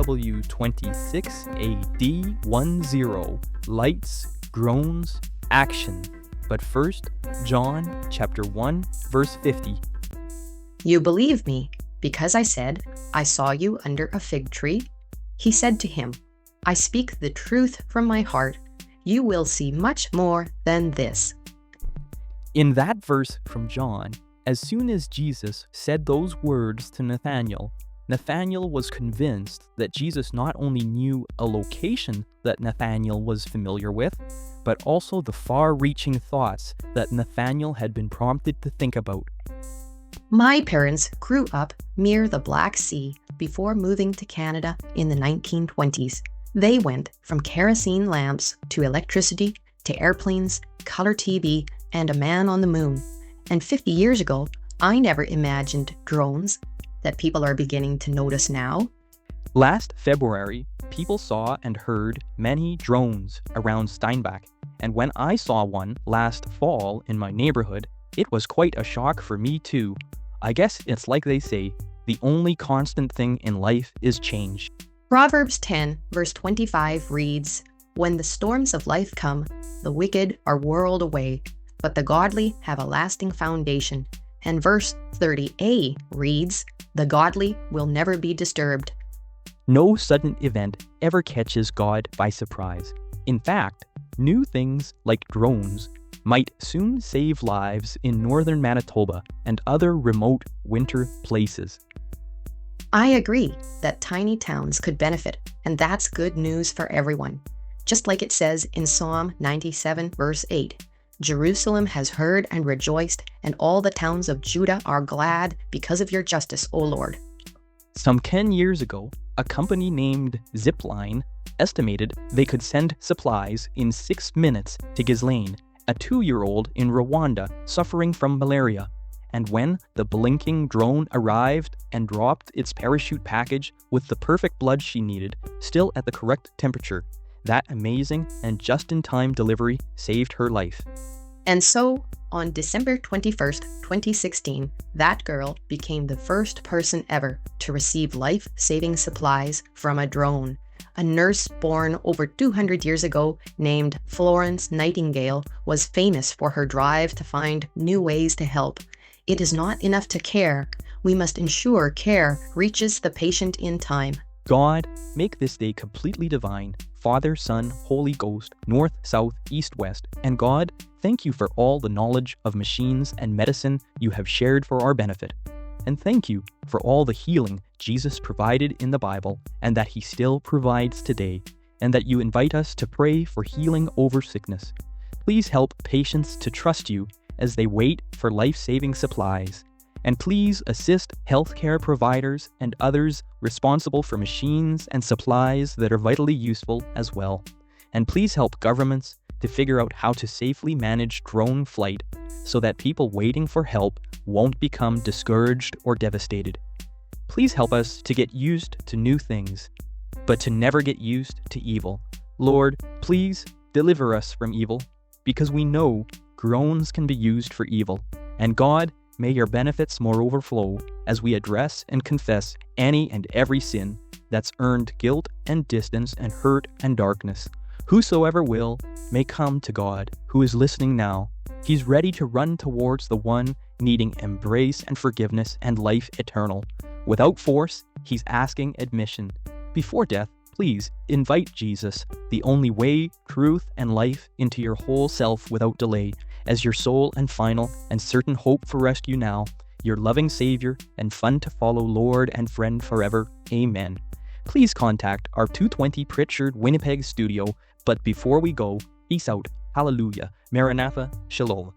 OWW26AD10, lights, groans, action. But first, John chapter 1, verse 50. You believe me, because I said, I saw you under a fig tree? He said to him, I speak the truth from my heart. You will see much more than this. In that verse from John, as soon as Jesus said those words to Nathanael, Nathanael was convinced that Jesus not only knew a location that Nathanael was familiar with, but also the far-reaching thoughts that Nathanael had been prompted to think about. My parents grew up near the Black Sea before moving to Canada in the 1920s. They went from kerosene lamps to electricity to airplanes, color TV, and a man on the moon. And 50 years ago, I never imagined drones that people are beginning to notice now. Last February, people saw and heard many drones around Steinbach, and when I saw one last fall in my neighborhood, it was quite a shock for me too. I guess it's like they say, the only constant thing in life is change. Proverbs 10, verse 25 reads, When the storms of life come, the wicked are whirled away, but the godly have a lasting foundation. And verse 30a reads, The godly will never be disturbed. No sudden event ever catches God by surprise. In fact, new things like drones might soon save lives in northern Manitoba and other remote winter places. I agree that tiny towns could benefit, and that's good news for everyone. Just like it says in Psalm 97, verse 8, Jerusalem has heard and rejoiced, and all the towns of Judah are glad because of your justice, O Lord. Some 10 years ago, a company named Zipline estimated they could send supplies in 6 minutes to Ghislane, a 2-year-old in Rwanda suffering from malaria. And when the blinking drone arrived and dropped its parachute package with the perfect blood she needed, still at the correct temperature, that amazing and just-in-time delivery saved her life. And so, on December 21st, 2016, that girl became the first person ever to receive life-saving supplies from a drone. A nurse born over 200 years ago named Florence Nightingale was famous for her drive to find new ways to help. It is not enough to care. We must ensure care reaches the patient in time. God, make this day completely divine. Father, Son, Holy Ghost, North, South, East, West. And God, thank you for all the knowledge of machines and medicine you have shared for our benefit. And thank you for all the healing Jesus provided in the Bible and that he still provides today, and that you invite us to pray for healing over sickness. Please help patients to trust you as they wait for life-saving supplies. And please assist healthcare providers and others responsible for machines and supplies that are vitally useful as well. And please help governments to figure out how to safely manage drone flight so that people waiting for help won't become discouraged or devastated. Please help us to get used to new things, but to never get used to evil. Lord, please deliver us from evil, because we know drones can be used for evil. And God, may your benefits more overflow as we address and confess any and every sin that's earned guilt and distance and hurt and darkness. Whosoever will may come to God, who is listening now. He's ready to run towards the one needing embrace and forgiveness and life eternal. Without force, he's asking admission. Before death, please invite Jesus, the only way, truth, and life, into your whole self without delay, as your sole and final and certain hope for rescue now, your loving Savior and fun to follow Lord and friend forever. Amen. Please contact our 220 Pritchard Winnipeg studio, but before we go, peace out, hallelujah, Maranatha, shalom.